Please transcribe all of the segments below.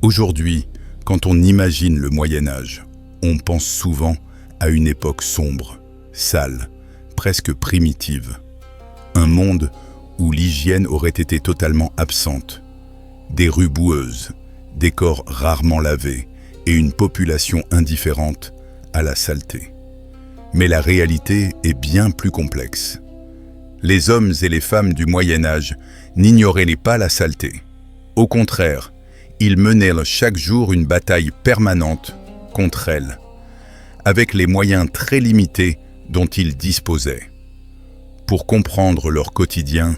Aujourd'hui, quand on imagine le Moyen Âge, on pense souvent à une époque sombre, sale, presque primitive. Un monde où l'hygiène aurait été totalement absente. Des rues boueuses, des corps rarement lavés et une population indifférente à la saleté. Mais la réalité est bien plus complexe. Les hommes et les femmes du Moyen Âge n'ignoraient pas la saleté. Au contraire, ils menaient chaque jour une bataille permanente contre elle, avec les moyens très limités dont ils disposaient. Pour comprendre leur quotidien,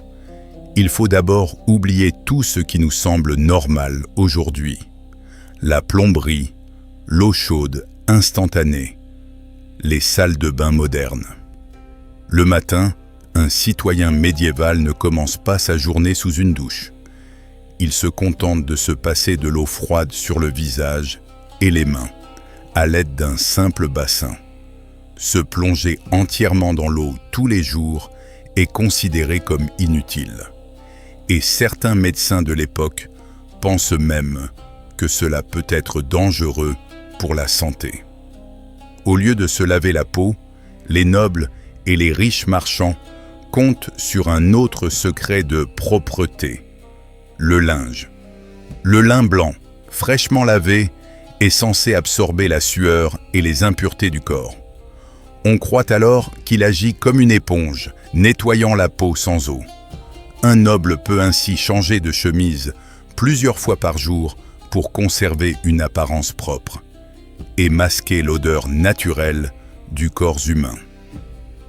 il faut d'abord oublier tout ce qui nous semble normal aujourd'hui. La plomberie, l'eau chaude instantanée, les salles de bain modernes. Le matin, un citoyen médiéval ne commence pas sa journée sous une douche. Il se contente de se passer de l'eau froide sur le visage et les mains, à l'aide d'un simple bassin. Se plonger entièrement dans l'eau tous les jours est considéré comme inutile. Et certains médecins de l'époque pensent même que cela peut être dangereux pour la santé. Au lieu de se laver la peau, les nobles et les riches marchands comptent sur un autre secret de propreté, le linge. Le lin blanc, fraîchement lavé, est censé absorber la sueur et les impuretés du corps. On croit alors qu'il agit comme une éponge, nettoyant la peau sans eau. Un noble peut ainsi changer de chemise plusieurs fois par jour pour conserver une apparence propre et masquer l'odeur naturelle du corps humain.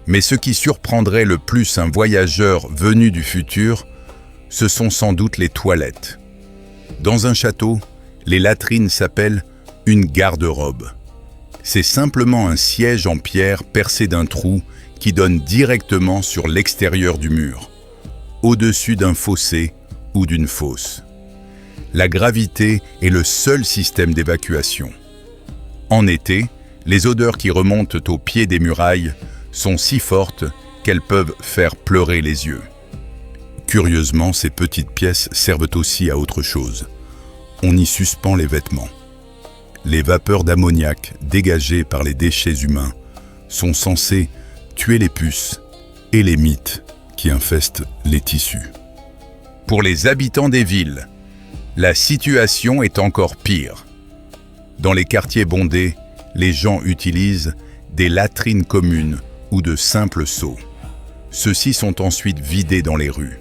Mais ce qui surprendrait le plus un voyageur venu du futur, ce sont sans doute les toilettes. Dans un château, les latrines s'appellent une garde-robe. C'est simplement un siège en pierre percé d'un trou qui donne directement sur l'extérieur du mur, au-dessus d'un fossé ou d'une fosse. La gravité est le seul système d'évacuation. En été, les odeurs qui remontent au pied des murailles sont si fortes qu'elles peuvent faire pleurer les yeux. Curieusement, ces petites pièces servent aussi à autre chose. On y suspend les vêtements. Les vapeurs d'ammoniac dégagées par les déchets humains sont censées tuer les puces et les mites qui infestent les tissus. Pour les habitants des villes, la situation est encore pire. Dans les quartiers bondés, les gens utilisent des latrines communes ou de simples seaux. Ceux-ci sont ensuite vidés dans les rues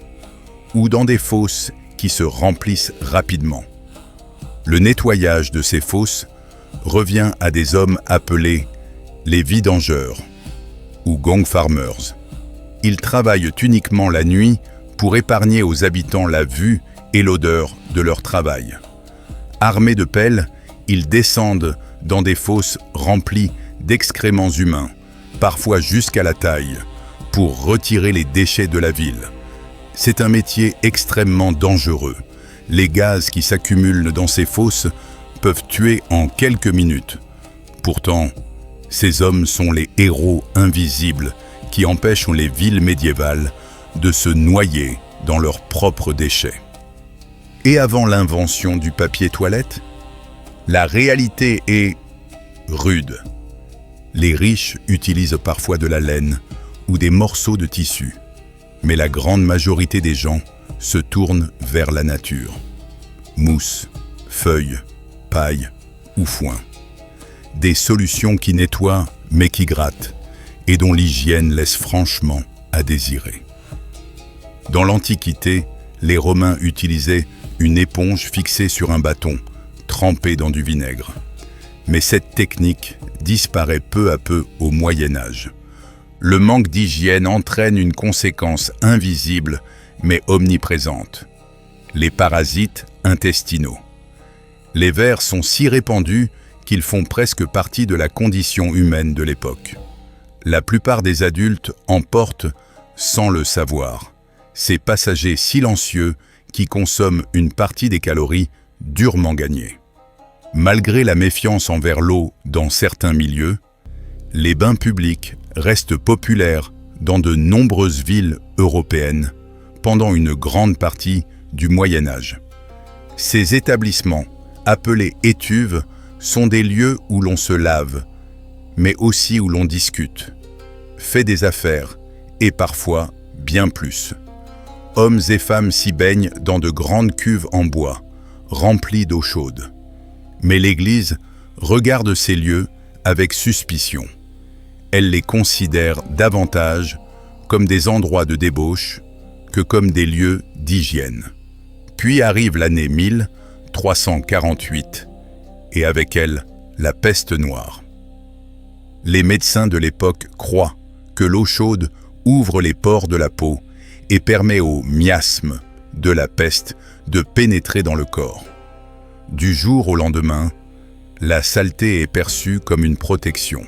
ou dans des fosses qui se remplissent rapidement. Le nettoyage de ces fosses revient à des hommes appelés les vidangeurs ou gong farmers. Ils travaillent uniquement la nuit pour épargner aux habitants la vue et l'odeur de leur travail. Armés de pelles, ils descendent dans des fosses remplies d'excréments humains, parfois jusqu'à la taille, pour retirer les déchets de la ville. C'est un métier extrêmement dangereux. Les gaz qui s'accumulent dans ces fosses peuvent tuer en quelques minutes. Pourtant, ces hommes sont les héros invisibles qui empêchent les villes médiévales de se noyer dans leurs propres déchets. Et avant l'invention du papier toilette, la réalité est rude. Les riches utilisent parfois de la laine ou des morceaux de tissu, mais la grande majorité des gens se tournent vers la nature. Mousse, feuilles, paille ou foin. Des solutions qui nettoient mais qui grattent et dont l'hygiène laisse franchement à désirer. Dans l'Antiquité, les Romains utilisaient une éponge fixée sur un bâton, trempée dans du vinaigre. Mais cette technique disparaît peu à peu au Moyen Âge. Le manque d'hygiène entraîne une conséquence invisible mais omniprésente: les parasites intestinaux. Les vers sont si répandus qu'ils font presque partie de la condition humaine de l'époque. La plupart des adultes en portent sans le savoir. Ces passagers silencieux qui consomment une partie des calories durement gagnées. Malgré la méfiance envers l'eau dans certains milieux, les bains publics restent populaires dans de nombreuses villes européennes pendant une grande partie du Moyen Âge. Ces établissements appelées étuves, sont des lieux où l'on se lave, mais aussi où l'on discute, fait des affaires, et parfois bien plus. Hommes et femmes s'y baignent dans de grandes cuves en bois, remplies d'eau chaude. Mais l'Église regarde ces lieux avec suspicion. Elle les considère davantage comme des endroits de débauche que comme des lieux d'hygiène. Puis arrive l'année 1348, et avec elle, la peste noire. Les médecins de l'époque croient que l'eau chaude ouvre les pores de la peau et permet au miasme de la peste de pénétrer dans le corps. Du jour au lendemain, la saleté est perçue comme une protection.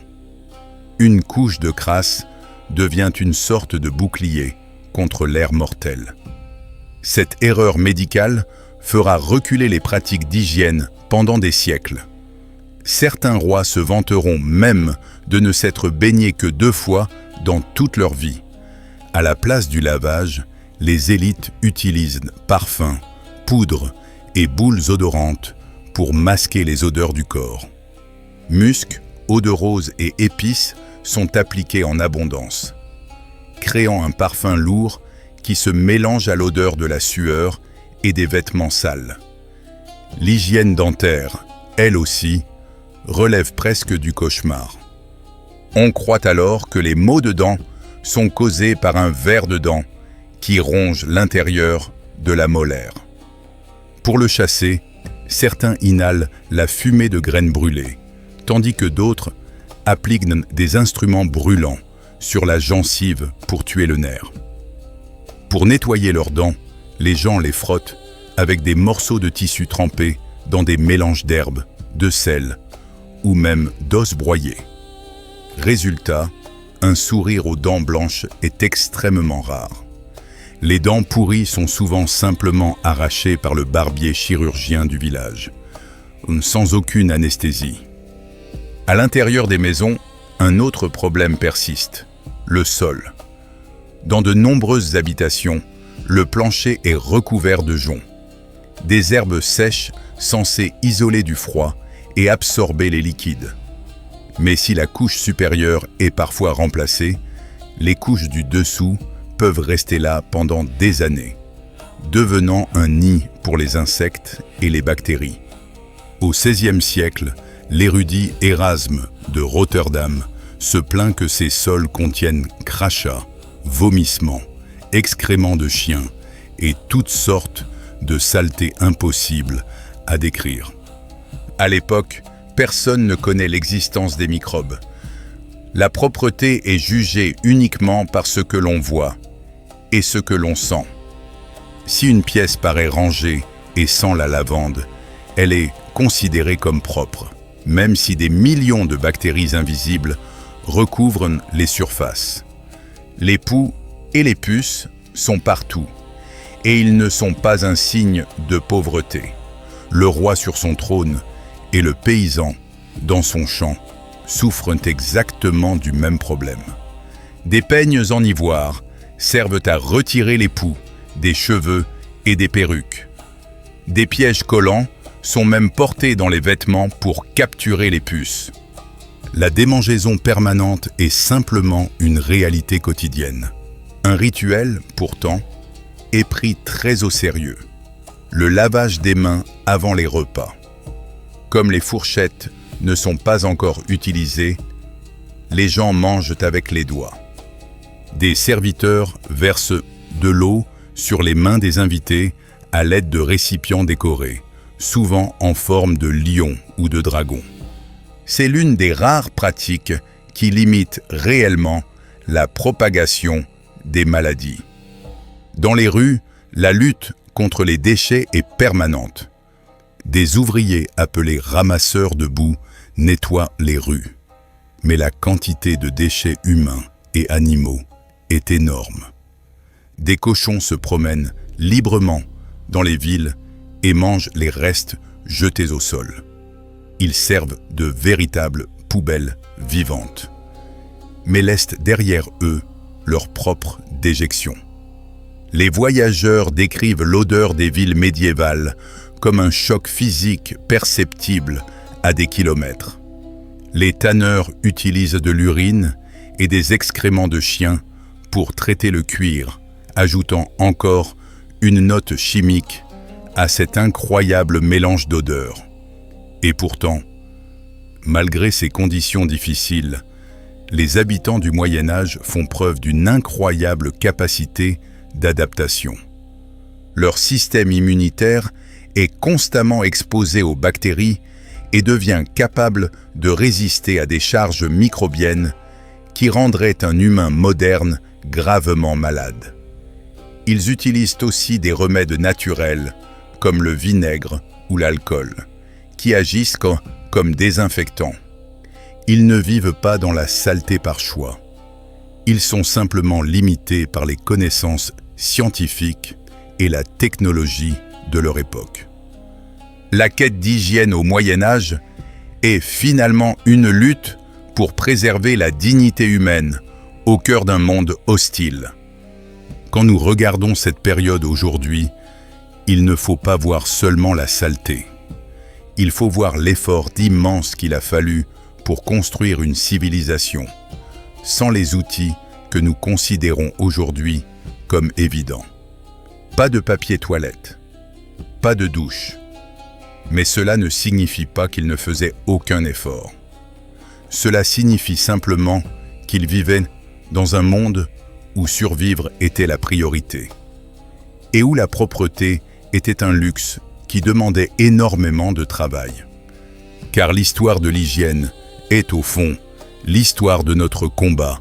Une couche de crasse devient une sorte de bouclier contre l'air mortel. Cette erreur médicale fera reculer les pratiques d'hygiène pendant des siècles. Certains rois se vanteront même de ne s'être baignés que 2 fois dans toute leur vie. À la place du lavage, les élites utilisent parfums, poudres et boules odorantes pour masquer les odeurs du corps. Musc, eau de rose et épices sont appliqués en abondance, créant un parfum lourd qui se mélange à l'odeur de la sueur et des vêtements sales. L'hygiène dentaire, elle aussi, relève presque du cauchemar. On croit alors que les maux de dents sont causés par un ver de dents qui ronge l'intérieur de la molaire. Pour le chasser, certains inhalent la fumée de graines brûlées, tandis que d'autres appliquent des instruments brûlants sur la gencive pour tuer le nerf. Pour nettoyer leurs dents, les gens les frottent avec des morceaux de tissu trempés dans des mélanges d'herbes, de sel ou même d'os broyés. Résultat, un sourire aux dents blanches est extrêmement rare. Les dents pourries sont souvent simplement arrachées par le barbier chirurgien du village, sans aucune anesthésie. À l'intérieur des maisons, un autre problème persiste, le sol. Dans de nombreuses habitations, le plancher est recouvert de joncs. Des herbes sèches censées isoler du froid et absorber les liquides. Mais si la couche supérieure est parfois remplacée, les couches du dessous peuvent rester là pendant des années, devenant un nid pour les insectes et les bactéries. Au XVIe siècle, l'érudit Érasme de Rotterdam se plaint que ces sols contiennent crachats, vomissements, excréments de chiens et toutes sortes de saletés impossibles à décrire. À l'époque, personne ne connaît l'existence des microbes. La propreté est jugée uniquement par ce que l'on voit et ce que l'on sent. Si une pièce paraît rangée et sent la lavande, elle est considérée comme propre, même si des millions de bactéries invisibles recouvrent les surfaces. Les poux et les puces sont partout, et ils ne sont pas un signe de pauvreté. Le roi sur son trône et le paysan dans son champ souffrent exactement du même problème. Des peignes en ivoire servent à retirer les poux, des cheveux et des perruques. Des pièges collants sont même portés dans les vêtements pour capturer les puces. La démangeaison permanente est simplement une réalité quotidienne. Un rituel, pourtant, est pris très au sérieux. Le lavage des mains avant les repas. Comme les fourchettes ne sont pas encore utilisées, les gens mangent avec les doigts. Des serviteurs versent de l'eau sur les mains des invités à l'aide de récipients décorés, souvent en forme de lion ou de dragon. C'est l'une des rares pratiques qui limite réellement la propagation des maladies. Dans les rues, la lutte contre les déchets est permanente. Des ouvriers appelés ramasseurs de boue nettoient les rues. Mais la quantité de déchets humains et animaux est énorme. Des cochons se promènent librement dans les villes et mangent les restes jetés au sol. Ils servent de véritables poubelles vivantes, mais laissent derrière eux leur propre déjection. Les voyageurs décrivent l'odeur des villes médiévales comme un choc physique perceptible à des kilomètres. Les tanneurs utilisent de l'urine et des excréments de chiens pour traiter le cuir, ajoutant encore une note chimique à cet incroyable mélange d'odeurs. Et pourtant, malgré ces conditions difficiles, les habitants du Moyen Âge font preuve d'une incroyable capacité d'adaptation. Leur système immunitaire est constamment exposé aux bactéries et devient capable de résister à des charges microbiennes qui rendraient un humain moderne gravement malade. Ils utilisent aussi des remèdes naturels comme le vinaigre ou l'alcool, qui agissent comme désinfectants. Ils ne vivent pas dans la saleté par choix. Ils sont simplement limités par les connaissances scientifiques et la technologie de leur époque. La quête d'hygiène au Moyen Âge est finalement une lutte pour préserver la dignité humaine au cœur d'un monde hostile. Quand nous regardons cette période aujourd'hui, il ne faut pas voir seulement la saleté. Il faut voir l'effort immense qu'il a fallu pour construire une civilisation, sans les outils que nous considérons aujourd'hui comme évidents. Pas de papier toilette, pas de douche, mais cela ne signifie pas qu'ils ne faisaient aucun effort. Cela signifie simplement qu'ils vivaient dans un monde où survivre était la priorité, et où la propreté était un luxe qui demandait énormément de travail. Car l'histoire de l'hygiène est au fond l'histoire de notre combat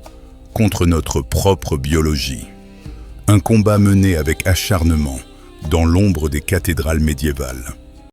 contre notre propre biologie. Un combat mené avec acharnement dans l'ombre des cathédrales médiévales.